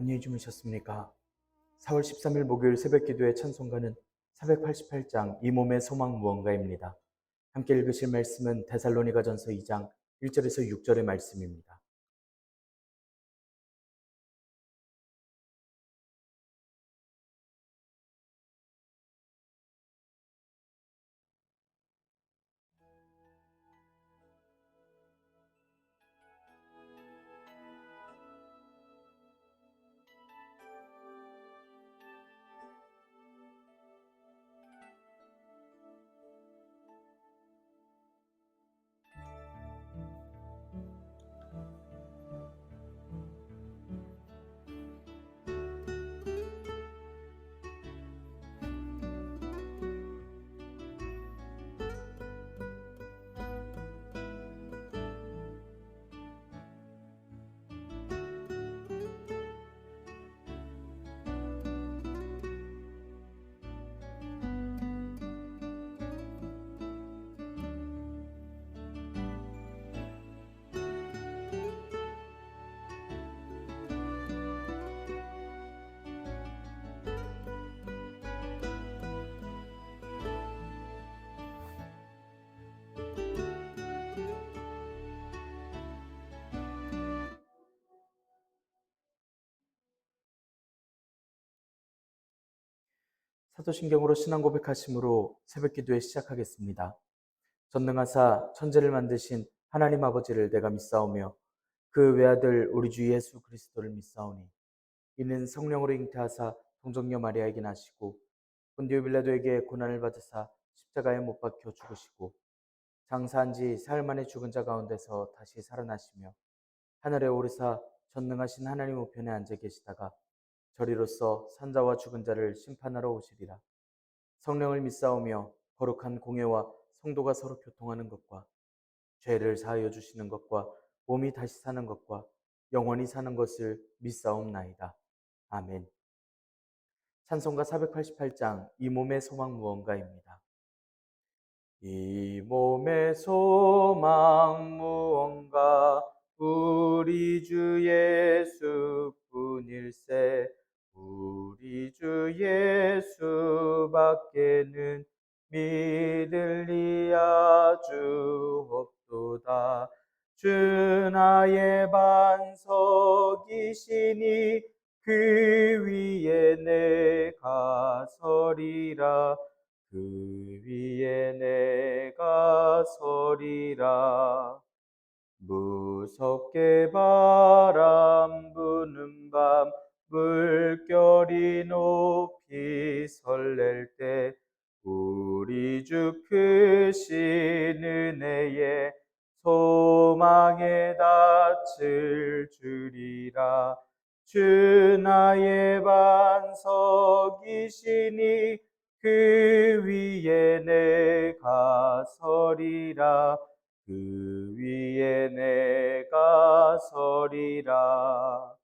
안녕히 주무셨습니까? 4월 13일 목요일 새벽기도의 찬송가는 488장 이 몸의 소망 무언가입니다. 함께 읽으실 말씀은 데살로니가전서 2장 1절에서 6절의 말씀입니다. 사도신경으로 신앙 고백하심으로 새벽기도에 시작하겠습니다. 전능하사 천지를 만드신 하나님 아버지를 내가 믿사오며 그 외아들 우리 주 예수 그리스도를 믿사오니 이는 성령으로 잉태하사 동정녀 마리아에게 나시고 본디오 빌라도에게 고난을 받으사 십자가에 못 박혀 죽으시고 장사한 지 사흘 만에 죽은 자 가운데서 다시 살아나시며 하늘에 오르사 전능하신 하나님 우편에 앉아 계시다가 저리로서 산자와 죽은 자를 심판하러 오시리라. 성령을 믿사오며 거룩한 공예와 성도가 서로 교통하는 것과 죄를 사하여 주시는 것과 몸이 다시 사는 것과 영원히 사는 것을 믿사옵나이다. 아멘. 찬송가 488장 이 몸의 소망 무언가입니다. 이 몸의 소망 무언가 우리 주 예수뿐일세. 우리 주 예수밖에는 믿을 리 아주 없도다. 주 나의 반석이시니 그 위에 내가 서리라. 그 위에 내가 서리라. 무섭게 바람 부는 밤 물결이 높이 설렐 때 우리 주 크신 은혜에 소망에 닻을 주리라. 주 나의 반석이시니 그 위에 내가 서리라. 그 위에 내가 서리라.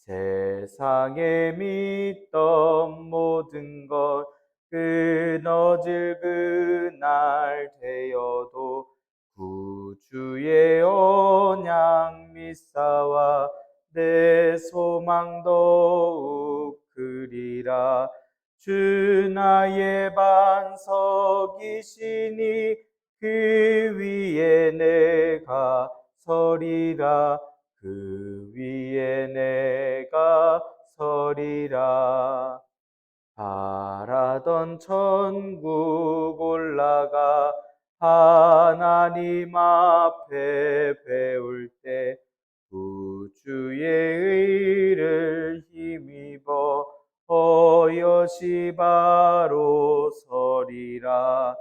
세상에 믿던 모든 것 끊어질 그날 되어도 구주의 언약 믿사와 내 소망 더욱 크리라. 주 나의 반석이시니 그 위에 내가 서리라. 그 위에 내가 서리라. 바라던 천국 올라가 하나님 앞에 배울 때 구주의 의를 힘입어 어여시 바로 서리라.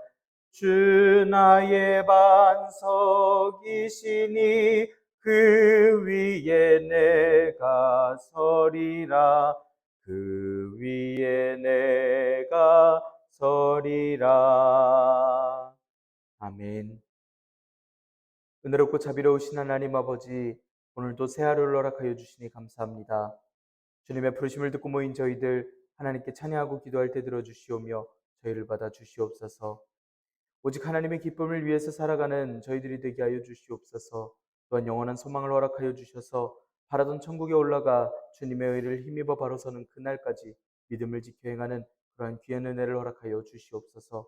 주 나의 반석이시니 그 위에 내가 서리라. 그 위에 내가 서리라. 아멘. 은혜롭고 자비로우신 하나님 아버지, 오늘도 새 하루를 허락하여 주시니 감사합니다. 주님의 부르심을 듣고 모인 저희들 하나님께 찬양하고 기도할 때 들어주시오며 저희를 받아 주시옵소서. 오직 하나님의 기쁨을 위해서 살아가는 저희들이 되게 하여 주시옵소서. 또한 영원한 소망을 허락하여 주셔서 바라던 천국에 올라가 주님의 의를 힘입어 바로 서는 그날까지 믿음을 지켜 행하는 그러한 귀한 은혜를 허락하여 주시옵소서.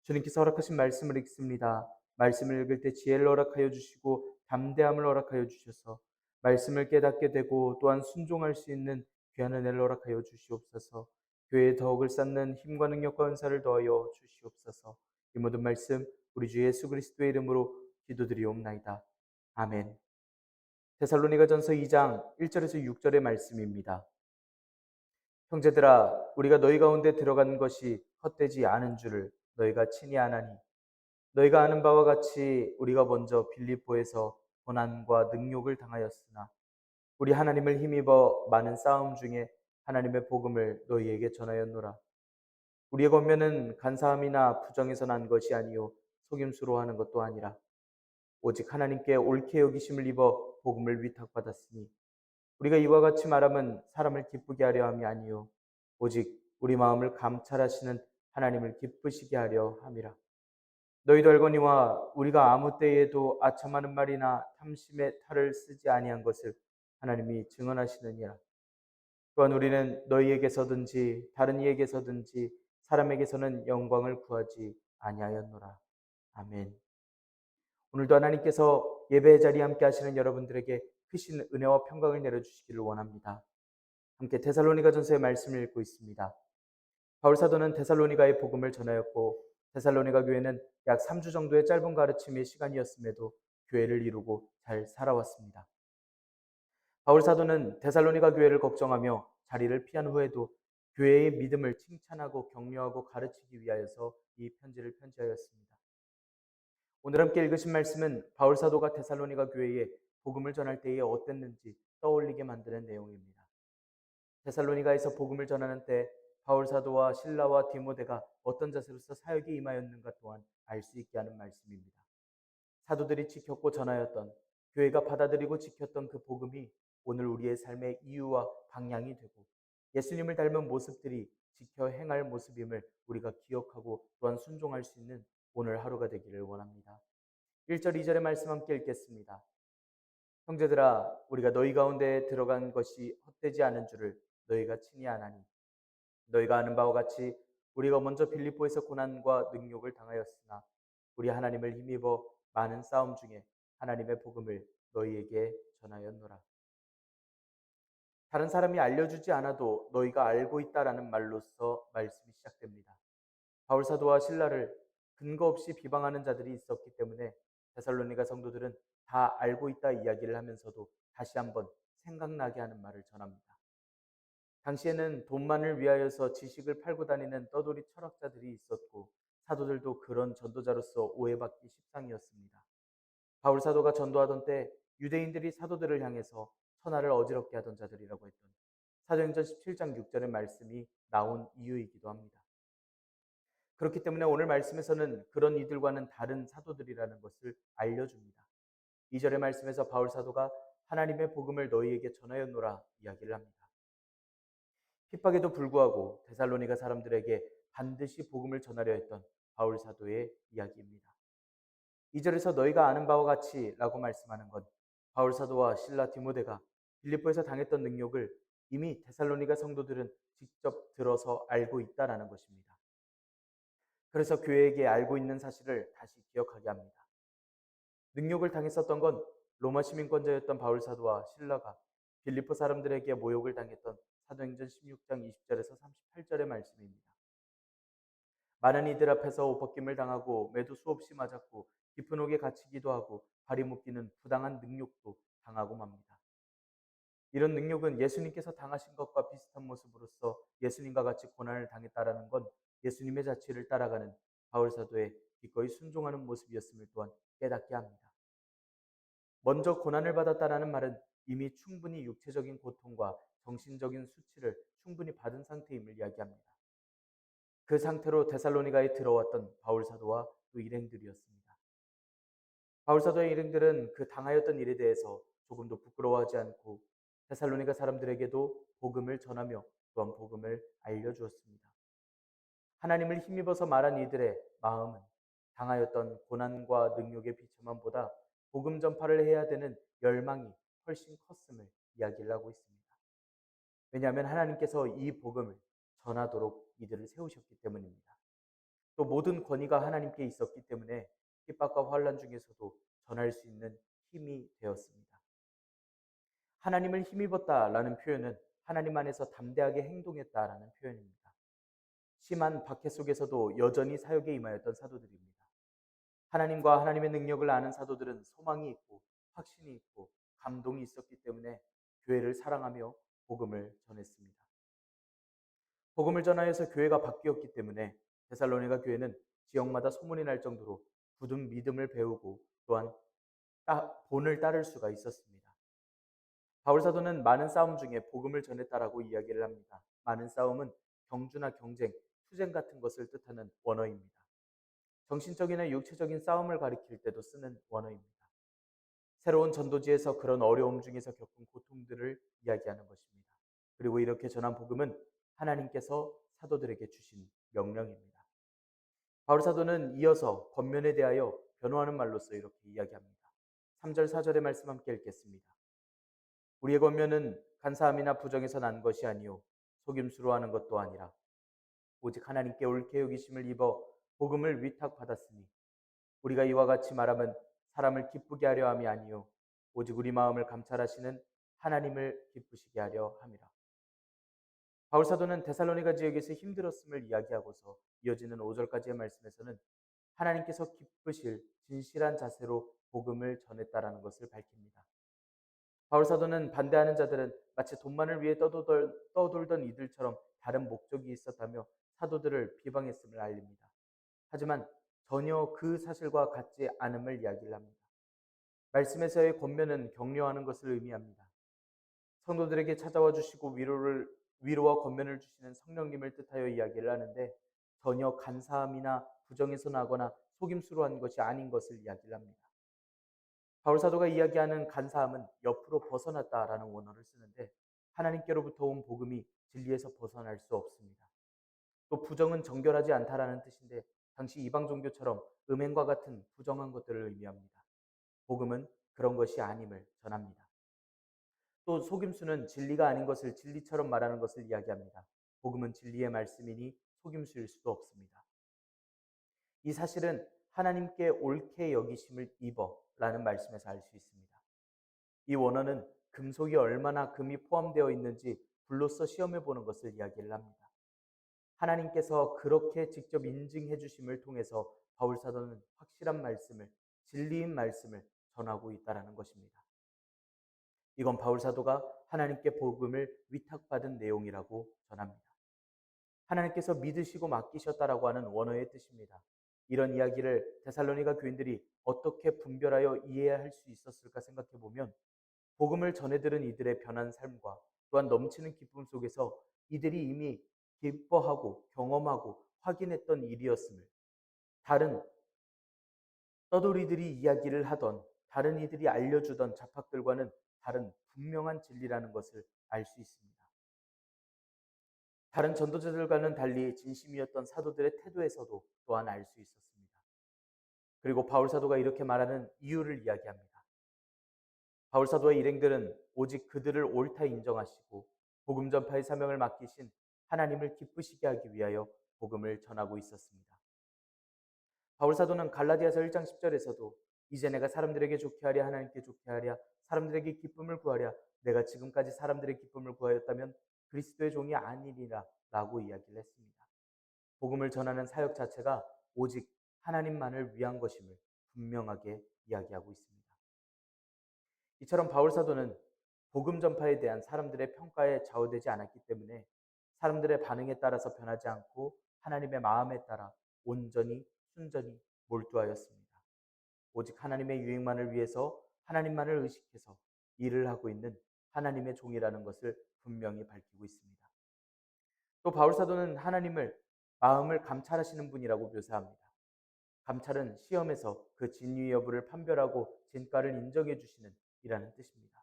주님께서 허락하신 말씀을 읽습니다. 말씀을 읽을 때 지혜를 허락하여 주시고 담대함을 허락하여 주셔서 말씀을 깨닫게 되고 또한 순종할 수 있는 귀한 은혜를 허락하여 주시옵소서. 교회의 덕을 쌓는 힘과 능력과 은사를 더하여 주시옵소서. 이 모든 말씀 우리 주 예수 그리스도의 이름으로 기도드리옵나이다. 아멘. 데살로니가전서 2장 1절에서 6절의 말씀입니다. 형제들아 우리가 너희 가운데 들어간 것이 헛되지 않은 줄을 너희가 친히 아나니 너희가 아는 바와 같이 우리가 먼저 빌립보에서 고난과 능욕을 당하였으나 우리 하나님을 힘입어 많은 싸움 중에 하나님의 복음을 너희에게 전하였노라. 우리의 권면은 간사함이나 부정에서 난 것이 아니요 속임수로 하는 것도 아니라 오직 하나님께 옳게 여기심을 입어 복음을 위탁받았으니 우리가 이와 같이 말하면 사람을 기쁘게 하려 함이 아니요 오직 우리 마음을 감찰하시는 하나님을 기쁘시게 하려 함이라. 너희도 알거니와 우리가 아무 때에도 아첨하는 말이나 탐심의 탈을 쓰지 아니한 것을 하나님이 증언하시느니라. 또한 우리는 너희에게서든지 다른 이에게서든지 사람에게서는 영광을 구하지 아니하였노라. 아멘. 오늘도 하나님께서 예배의 자리에 함께 하시는 여러분들에게 크신 은혜와 평강을 내려주시기를 원합니다. 함께 데살로니가전서의 말씀을 읽고 있습니다. 바울 사도는 데살로니가의 복음을 전하였고 데살로니가 교회는 약 3주 정도의 짧은 가르침의 시간이었음에도 교회를 이루고 잘 살아왔습니다. 바울 사도는 데살로니가 교회를 걱정하며 자리를 피한 후에도 교회의 믿음을 칭찬하고 격려하고 가르치기 위하여서 이 편지를 편지하였습니다. 오늘 함께 읽으신 말씀은 바울 사도가 데살로니가 교회에 복음을 전할 때에 어땠는지 떠올리게 만드는 내용입니다. 데살로니가에서 복음을 전하는 때 바울 사도와 실라와 디모데가 어떤 자세로서 사역에 임하였는가 또한 알 수 있게 하는 말씀입니다. 사도들이 지켰고 전하였던 교회가 받아들이고 지켰던 그 복음이 오늘 우리의 삶의 이유와 방향이 되고 예수님을 닮은 모습들이 지켜 행할 모습임을 우리가 기억하고 또한 순종할 수 있는 오늘 하루가 되기를 원합니다. 1절 2절의 말씀 함께 읽겠습니다. 형제들아 우리가 너희 가운데 들어간 것이 헛되지 않은 줄을 너희가 친히 아나니 너희가 아는 바와 같이 우리가 먼저 빌립보에서 고난과 능욕을 당하였으나 우리 하나님을 힘입어 많은 싸움 중에 하나님의 복음을 너희에게 전하였노라. 다른 사람이 알려주지 않아도 너희가 알고 있다라는 말로서 말씀이 시작됩니다. 바울 사도와 실라를 근거 없이 비방하는 자들이 있었기 때문에 데살로니가 성도들은 다 알고 있다 이야기를 하면서도 다시 한번 생각나게 하는 말을 전합니다. 당시에는 돈만을 위하여서 지식을 팔고 다니는 떠돌이 철학자들이 있었고 사도들도 그런 전도자로서 오해받기 십상이었습니다. 바울 사도가 전도하던 때 유대인들이 사도들을 향해서 천하를 어지럽게 하던 자들이라고 했던 사도행전 17장 6절의 말씀이 나온 이유이기도 합니다. 그렇기 때문에 오늘 말씀에서는 그런 이들과는 다른 사도들이라는 것을 알려줍니다. 2절의 말씀에서 바울 사도가 하나님의 복음을 너희에게 전하였노라 이야기를 합니다. 핍박에도 불구하고 데살로니가 사람들에게 반드시 복음을 전하려 했던 바울 사도의 이야기입니다. 2절에서 너희가 아는 바와 같이 라고 말씀하는 건 바울 사도와 실라 디모데가 빌립보에서 당했던 능욕을 이미 데살로니가 성도들은 직접 들어서 알고 있다라는 것입니다. 그래서 교회에게 알고 있는 사실을 다시 기억하게 합니다. 능욕을 당했었던 건 로마 시민권자였던 바울 사도와 실라가 빌립보 사람들에게 모욕을 당했던 사도행전 16장 20절에서 38절의 말씀입니다. 많은 이들 앞에서 옷벗김을 당하고 매도 수없이 맞았고 깊은 옥에 갇히기도 하고 발이 묶이는 부당한 능욕도 당하고 맙니다. 이런 능욕은 예수님께서 당하신 것과 비슷한 모습으로서 예수님과 같이 고난을 당했다라는 건 예수님의 자취를 따라가는 바울 사도의 기꺼이 순종하는 모습이었음을 또한 깨닫게 합니다. 먼저 고난을 받았다라는 말은 이미 충분히 육체적인 고통과 정신적인 수치를 충분히 받은 상태임을 이야기합니다. 그 상태로 데살로니가에 들어왔던 바울 사도와 또 일행들이었습니다. 바울 사도의 일행들은 그 당하였던 일에 대해서 조금도 부끄러워하지 않고 데살로니가 사람들에게도 복음을 전하며 또한 복음을 알려주었습니다. 하나님을 힘입어서 말한 이들의 마음은 당하였던 고난과 능욕의 비참함보다 복음 전파를 해야 되는 열망이 훨씬 컸음을 이야기를 하고 있습니다. 왜냐하면 하나님께서 이 복음을 전하도록 이들을 세우셨기 때문입니다. 또 모든 권위가 하나님께 있었기 때문에 핍박과 환난 중에서도 전할 수 있는 힘이 되었습니다. 하나님을 힘입었다라는 표현은 하나님 안에서 담대하게 행동했다라는 표현입니다. 심한 박해 속에서도 여전히 사역에 임하였던 사도들입니다. 하나님과 하나님의 능력을 아는 사도들은 소망이 있고 확신이 있고 감동이 있었기 때문에 교회를 사랑하며 복음을 전했습니다. 복음을 전하여서 교회가 바뀌었기 때문에 데살로니가 교회는 지역마다 소문이 날 정도로 굳은 믿음을 배우고 또한 본을 따를 수가 있었습니다. 바울 사도는 많은 싸움 중에 복음을 전했다라고 이야기를 합니다. 많은 싸움은 경주나 경쟁, 투쟁 같은 것을 뜻하는 원어입니다. 정신적이나 육체적인 싸움을 가리킬 때도 쓰는 원어입니다. 새로운 전도지에서 그런 어려움 중에서 겪은 고통들을 이야기하는 것입니다. 그리고 이렇게 전한 복음은 하나님께서 사도들에게 주신 명령입니다. 바울 사도는 이어서 권면에 대하여 변호하는 말로써 이렇게 이야기합니다. 3절 4절의 말씀 함께 읽겠습니다. 우리의 권면은 간사함이나 부정에서 난 것이 아니요 속임수로 하는 것도 아니라 오직 하나님께 옳게 여기심을 입어 복음을 위탁받았으니 우리가 이와 같이 말하면 사람을 기쁘게 하려 함이 아니요 오직 우리 마음을 감찰하시는 하나님을 기쁘시게 하려 함이라. 바울 사도는 데살로니가 지역에서 힘들었음을 이야기하고서 이어지는 5절까지의 말씀에서는 하나님께서 기쁘실 진실한 자세로 복음을 전했다라는 것을 밝힙니다. 바울 사도는 반대하는 자들은 마치 돈만을 위해 떠돌던 이들처럼 다른 목적이 있었다며 사도들을 비방했음을 알립니다. 하지만 전혀 그 사실과 같지 않음을 이야기를 합니다. 말씀에서의 권면은 격려하는 것을 의미합니다. 성도들에게 찾아와 주시고 위로와 권면을 주시는 성령님을 뜻하여 이야기를 하는데 전혀 간사함이나 부정에서 나거나 속임수로 한 것이 아닌 것을 이야기를 합니다. 바울 사도가 이야기하는 간사함은 옆으로 벗어났다라는 원어를 쓰는데 하나님께로부터 온 복음이 진리에서 벗어날 수 없습니다. 또 부정은 정결하지 않다라는 뜻인데 당시 이방 종교처럼 음행과 같은 부정한 것들을 의미합니다. 복음은 그런 것이 아님을 전합니다. 또 속임수는 진리가 아닌 것을 진리처럼 말하는 것을 이야기합니다. 복음은 진리의 말씀이니 속임수일 수도 없습니다. 이 사실은 하나님께 옳게 여기심을 입어라는 말씀에서 알 수 있습니다. 이 원어는 금속이 얼마나 금이 포함되어 있는지 불로써 시험해 보는 것을 이야기를 합니다. 하나님께서 그렇게 직접 인증해 주심을 통해서 바울 사도는 확실한 말씀을, 진리인 말씀을 전하고 있다는 것입니다. 이건 바울 사도가 하나님께 복음을 위탁받은 내용이라고 전합니다. 하나님께서 믿으시고 맡기셨다라고 하는 원어의 뜻입니다. 이런 이야기를 데살로니가 교인들이 어떻게 분별하여 이해할 수 있었을까 생각해 보면 복음을 전해들은 이들의 변한 삶과 또한 넘치는 기쁨 속에서 이들이 이미 기뻐하고 경험하고 확인했던 일이었음을 다른 떠돌이들이 이야기를 하던 다른 이들이 알려주던 잡학들과는 다른 분명한 진리라는 것을 알 수 있습니다. 다른 전도자들과는 달리 진심이었던 사도들의 태도에서도 또한 알 수 있었습니다. 그리고 바울 사도가 이렇게 말하는 이유를 이야기합니다. 바울 사도의 일행들은 오직 그들을 옳다 인정하시고 복음 전파의 사명을 맡기신 하나님을 기쁘시게 하기 위하여 복음을 전하고 있었습니다. 바울 사도는 갈라디아서 1장 10절에서도 이제 내가 사람들에게 좋게 하랴 하나님께 좋게 하랴 사람들에게 기쁨을 구하랴 내가 지금까지 사람들의 기쁨을 구하였다면 그리스도의 종이 아니리라 라고 이야기를 했습니다. 복음을 전하는 사역 자체가 오직 하나님만을 위한 것임을 분명하게 이야기하고 있습니다. 이처럼 바울 사도는 복음 전파에 대한 사람들의 평가에 좌우되지 않았기 때문에 사람들의 반응에 따라서 변하지 않고 하나님의 마음에 따라 온전히 순전히 몰두하였습니다. 오직 하나님의 유익만을 위해서 하나님만을 의식해서 일을 하고 있는 하나님의 종이라는 것을 분명히 밝히고 있습니다. 또 바울 사도는 하나님을 마음을 감찰하시는 분이라고 묘사합니다. 감찰은 시험에서 그 진위 여부를 판별하고 진가를 인정해 주시는 이라는 뜻입니다.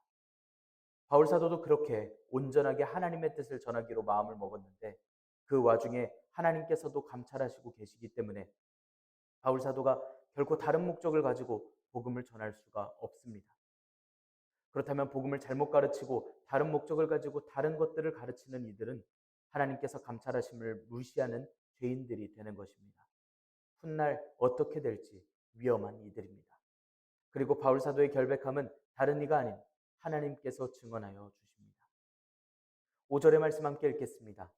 바울 사도도 그렇게 온전하게 하나님의 뜻을 전하기로 마음을 먹었는데 그 와중에 하나님께서도 감찰하시고 계시기 때문에 바울 사도가 결코 다른 목적을 가지고 복음을 전할 수가 없습니다. 그렇다면 복음을 잘못 가르치고 다른 목적을 가지고 다른 것들을 가르치는 이들은 하나님께서 감찰하심을 무시하는 죄인들이 되는 것입니다. 훗날 어떻게 될지 위험한 이들입니다. 그리고 바울 사도의 결백함은 다른 이가 아닌 하나님께서 증언하여 주십니다. 5절의 말씀 함께 읽겠습니다.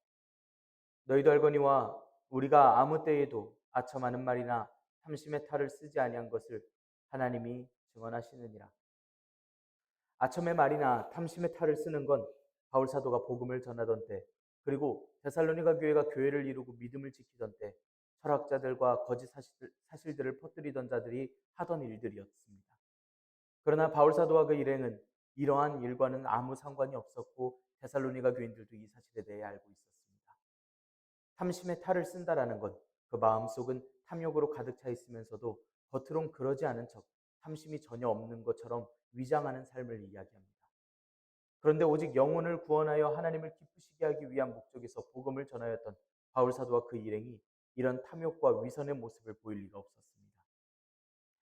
너희도 알거니와 우리가 아무 때에도 아첨하는 말이나 탐심의 탈을 쓰지 아니한 것을 하나님이 증언하시느니라. 아첨의 말이나 탐심의 탈을 쓰는 건 바울 사도가 복음을 전하던 때, 그리고 데살로니가 교회가 교회를 이루고 믿음을 지키던 때 철학자들과 거짓 사실들을 퍼뜨리던 자들이 하던 일들이었습니다. 그러나 바울 사도와 그 일행은 이러한 일과는 아무 상관이 없었고 데살로니가 교인들도 이 사실에 대해 알고 있었습니다. 탐심의 탈을 쓴다라는 건 그 마음속은 탐욕으로 가득 차 있으면서도 겉으론 그러지 않은 척 탐심이 전혀 없는 것처럼 위장하는 삶을 이야기합니다. 그런데 오직 영혼을 구원하여 하나님을 기쁘시게 하기 위한 목적에서 복음을 전하였던 바울 사도와 그 일행이 이런 탐욕과 위선의 모습을 보일 리가 없었습니다.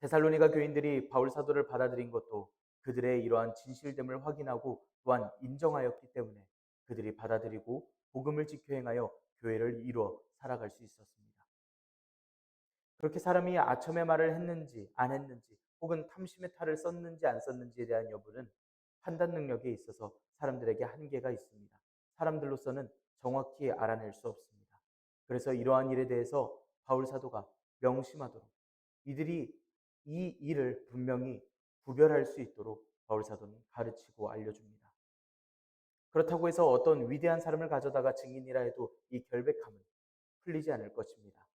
데살로니가 교인들이 바울 사도를 받아들인 것도 그들의 이러한 진실됨을 확인하고 또한 인정하였기 때문에 그들이 받아들이고 복음을 지켜 행하여 교회를 이루어 살아갈 수 있었습니다. 그렇게 사람이 아첨의 말을 했는지 안 했는지 혹은 탐심의 탈을 썼는지 안 썼는지에 대한 여부는 판단 능력에 있어서 사람들에게 한계가 있습니다. 사람들로서는 정확히 알아낼 수 없습니다. 그래서 이러한 일에 대해서 바울 사도가 명심하도록 이들이 이 일을 분명히 구별할 수 있도록 바울 사도는 가르치고 알려줍니다. 그렇다고 해서 어떤 위대한 사람을 가져다가 증인이라 해도 이 결백함은 풀리지 않을 것입니다.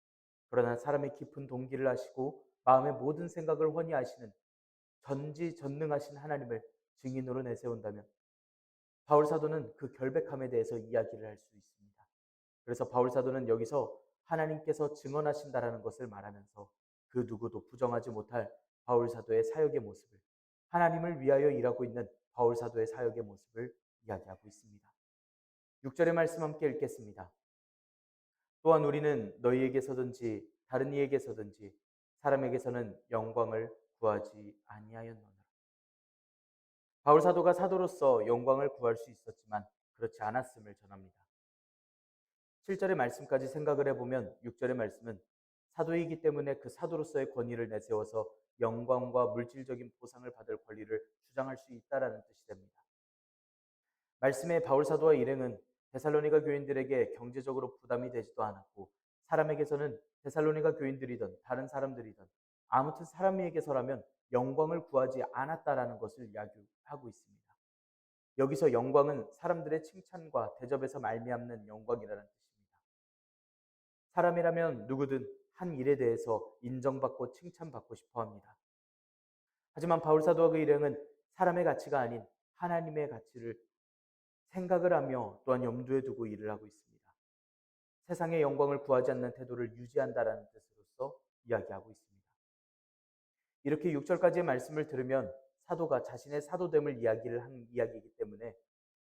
그러나 사람의 깊은 동기를 아시고 마음의 모든 생각을 훤히 아시는 전지전능하신 하나님을 증인으로 내세운다면 바울 사도는 그 결백함에 대해서 이야기를 할 수 있습니다. 그래서 바울 사도는 여기서 하나님께서 증언하신다라는 것을 말하면서 그 누구도 부정하지 못할 바울 사도의 사역의 모습을, 하나님을 위하여 일하고 있는 바울 사도의 사역의 모습을 이야기하고 있습니다. 6절의 말씀 함께 읽겠습니다. 또한 우리는 너희에게서든지 다른 이에게서든지 사람에게서는 영광을 구하지 아니하였노라. 바울 사도가 사도로서 영광을 구할 수 있었지만 그렇지 않았음을 전합니다. 7절의 말씀까지 생각을 해보면 6절의 말씀은 사도이기 때문에 그 사도로서의 권위를 내세워서 영광과 물질적인 보상을 받을 권리를 주장할 수 있다라는 뜻이 됩니다. 말씀의 바울 사도와 일행은 데살로니가 교인들에게 경제적으로 부담이 되지도 않았고 사람에게서는 데살로니가 교인들이든 다른 사람들이든 아무튼 사람에게서라면 영광을 구하지 않았다라는 것을 이야기하고 있습니다. 여기서 영광은 사람들의 칭찬과 대접에서 말미암는 영광이라는 뜻입니다. 사람이라면 누구든 한 일에 대해서 인정받고 칭찬받고 싶어 합니다. 하지만 바울 사도와 그 일행은 사람의 가치가 아닌 하나님의 가치를 생각을 하며 또한 염두에 두고 일을 하고 있습니다. 세상의 영광을 구하지 않는 태도를 유지한다라는 뜻으로서 이야기하고 있습니다. 이렇게 6절까지의 말씀을 들으면 사도가 자신의 사도됨을 이야기를 한 이야기이기 때문에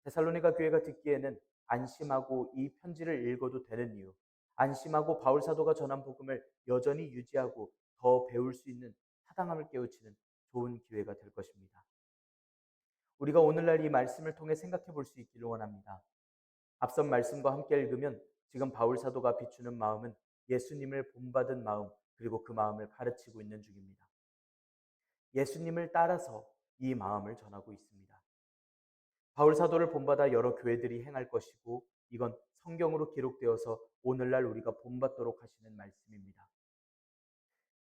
데살로니가 교회가 듣기에는 안심하고 이 편지를 읽어도 되는 이유, 안심하고 바울 사도가 전한 복음을 여전히 유지하고 더 배울 수 있는 타당함을 깨우치는 좋은 기회가 될 것입니다. 우리가 오늘날 이 말씀을 통해 생각해 볼 수 있기를 원합니다. 앞선 말씀과 함께 읽으면 지금 바울 사도가 비추는 마음은 예수님을 본받은 마음, 그리고 그 마음을 가르치고 있는 중입니다. 예수님을 따라서 이 마음을 전하고 있습니다. 바울 사도를 본받아 여러 교회들이 행할 것이고 이건 성경으로 기록되어서 오늘날 우리가 본받도록 하시는 말씀입니다.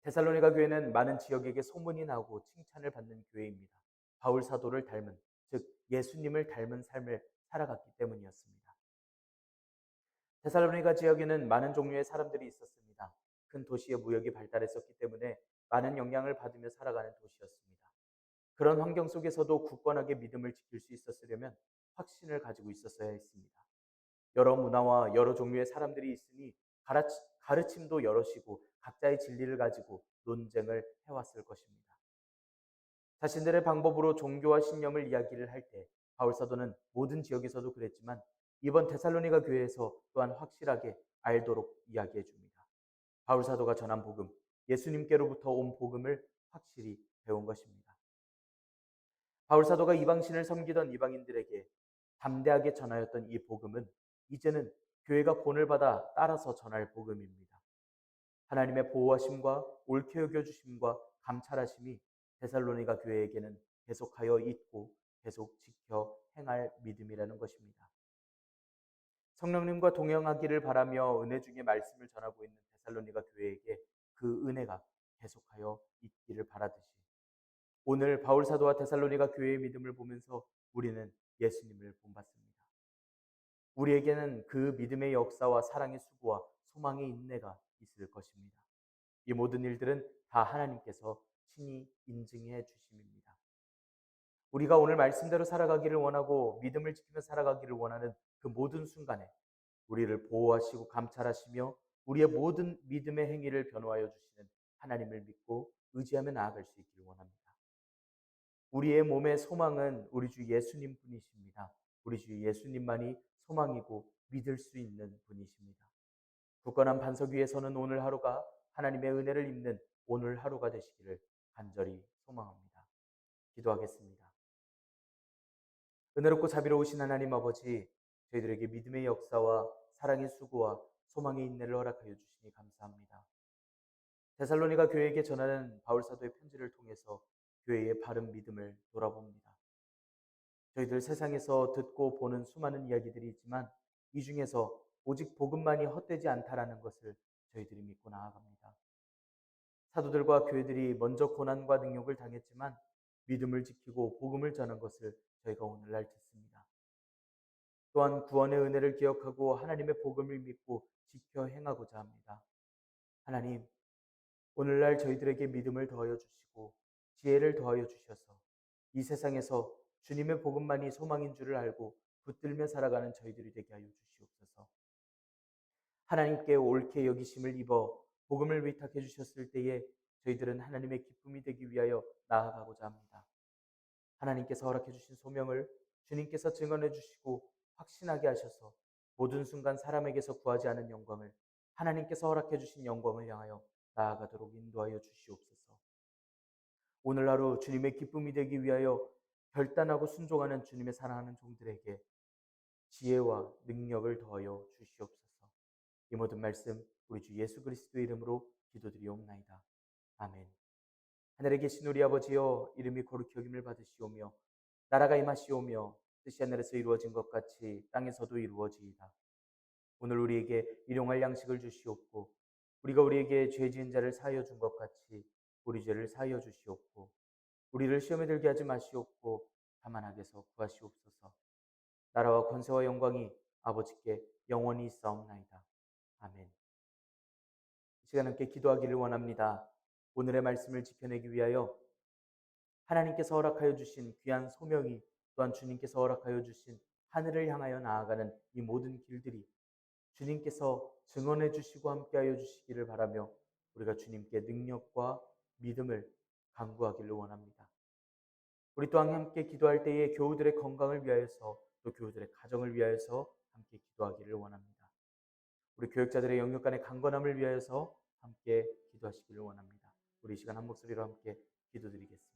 데살로니가 교회는 많은 지역에게 소문이 나고 칭찬을 받는 교회입니다. 바울 사도를 닮은, 즉 예수님을 닮은 삶을 살아갔기 때문이었습니다. 데살로니가 지역에는 많은 종류의 사람들이 있었습니다. 큰 도시의 무역이 발달했었기 때문에 많은 영향을 받으며 살아가는 도시였습니다. 그런 환경 속에서도 굳건하게 믿음을 지킬 수 있었으려면 확신을 가지고 있었어야 했습니다. 여러 문화와 여러 종류의 사람들이 있으니 가르침도 여럿이고 각자의 진리를 가지고 논쟁을 해왔을 것입니다. 자신들의 방법으로 종교와 신념을 이야기를 할 때 바울 사도는 모든 지역에서도 그랬지만 이번 데살로니가 교회에서 또한 확실하게 알도록 이야기해 줍니다. 바울 사도가 전한 복음, 예수님께로부터 온 복음을 확실히 배운 것입니다. 바울 사도가 이방신을 섬기던 이방인들에게 담대하게 전하였던 이 복음은 이제는 교회가 본을 받아 따라서 전할 복음입니다. 하나님의 보호하심과 옳게 여겨주심과 감찰하심이 데살로니가 교회에게는 계속하여 있고 계속 지켜 행할 믿음이라는 것입니다. 성령님과 동행하기를 바라며 은혜 중에 말씀을 전하고 있는 데살로니가 교회에게 그 은혜가 계속하여 있기를 바라듯이 오늘 바울 사도와 데살로니가 교회의 믿음을 보면서 우리는 예수님을 본받습니다. 우리에게는 그 믿음의 역사와 사랑의 수고와 소망의 인내가 있을 것입니다. 이 모든 일들은 다 하나님께서 친히 인증해 주심입니다. 우리가 오늘 말씀대로 살아가기를 원하고 믿음을 지키며 살아가기를 원하는 그 모든 순간에 우리를 보호하시고 감찰하시며 우리의 모든 믿음의 행위를 변호하여 주시는 하나님을 믿고 의지하며 나아갈 수 있기를 원합니다. 우리의 몸의 소망은 우리 주 예수님 분이십니다. 우리 주 예수님만이 소망이고 믿을 수 있는 분이십니다. 굳건한 반석 위에 서는 오늘 하루가 하나님의 은혜를 입는 오늘 하루가 되시기를 간절히 소망합니다. 기도하겠습니다. 은혜롭고 자비로우신 하나님 아버지, 저희들에게 믿음의 역사와 사랑의 수고와 소망의 인내를 허락하여 주시니 감사합니다. 데살로니가 교회에게 전하는 바울 사도의 편지를 통해서 교회의 바른 믿음을 돌아봅니다. 저희들 세상에서 듣고 보는 수많은 이야기들이 있지만 이 중에서 오직 복음만이 헛되지 않다라는 것을 저희들이 믿고 나아갑니다. 사도들과 교회들이 먼저 고난과 능욕을 당했지만 믿음을 지키고 복음을 전한 것을 저희가 오늘날 듣습니다. 또한 구원의 은혜를 기억하고 하나님의 복음을 믿고 지켜 행하고자 합니다. 하나님, 오늘날 저희들에게 믿음을 더하여 주시고 지혜를 더하여 주셔서 이 세상에서 주님의 복음만이 소망인 줄을 알고 붙들며 살아가는 저희들이 되게 하여 주시옵소서. 하나님께 옳게 여기심을 입어 복음을 위탁해 주셨을 때에 저희들은 하나님의 기쁨이 되기 위하여 나아가고자 합니다. 하나님께서 허락해 주신 소명을 주님께서 증언해 주시고 확신하게 하셔서 모든 순간 사람에게서 구하지 않은 영광을 하나님께서 허락해 주신 영광을 향하여 나아가도록 인도하여 주시옵소서. 오늘 하루 주님의 기쁨이 되기 위하여 결단하고 순종하는 주님의 사랑하는 종들에게 지혜와 능력을 더하여 주시옵소서. 이 모든 말씀 우리 주 예수 그리스도의 이름으로 기도드리옵나이다. 아멘. 하늘에 계신 우리 아버지여, 이름이 거룩히 여김을 받으시오며 나라가 임하시오며 뜻이 하늘에서 이루어진 것 같이 땅에서도 이루어지이다. 오늘 우리에게 일용할 양식을 주시옵고 우리가 우리에게 죄 지은 자를 사하여 준 것 같이 우리 죄를 사하여 주시옵고 우리를 시험에 들게 하지 마시옵고 다만 악에서 구하시옵소서. 나라와 권세와 영광이 아버지께 영원히 있사옵나이다. 아멘. 이 시간 함께 기도하기를 원합니다. 오늘의 말씀을 지켜내기 위하여 하나님께서 허락하여 주신 귀한 소명이 또한 주님께서 허락하여 주신 하늘을 향하여 나아가는 이 모든 길들이 주님께서 증언해 주시고 함께하여 주시기를 바라며 우리가 주님께 능력과 믿음을 간구하기를 원합니다. 우리 또한 함께 기도할 때에 교우들의 건강을 위하여서 또 교우들의 가정을 위하여서 함께 기도하기를 원합니다. 우리 교역자들의 영역 간의 강건함을 위하여서 함께 기도하시기를 원합니다. 우리 이 시간 한 목소리로 함께 기도드리겠습니다.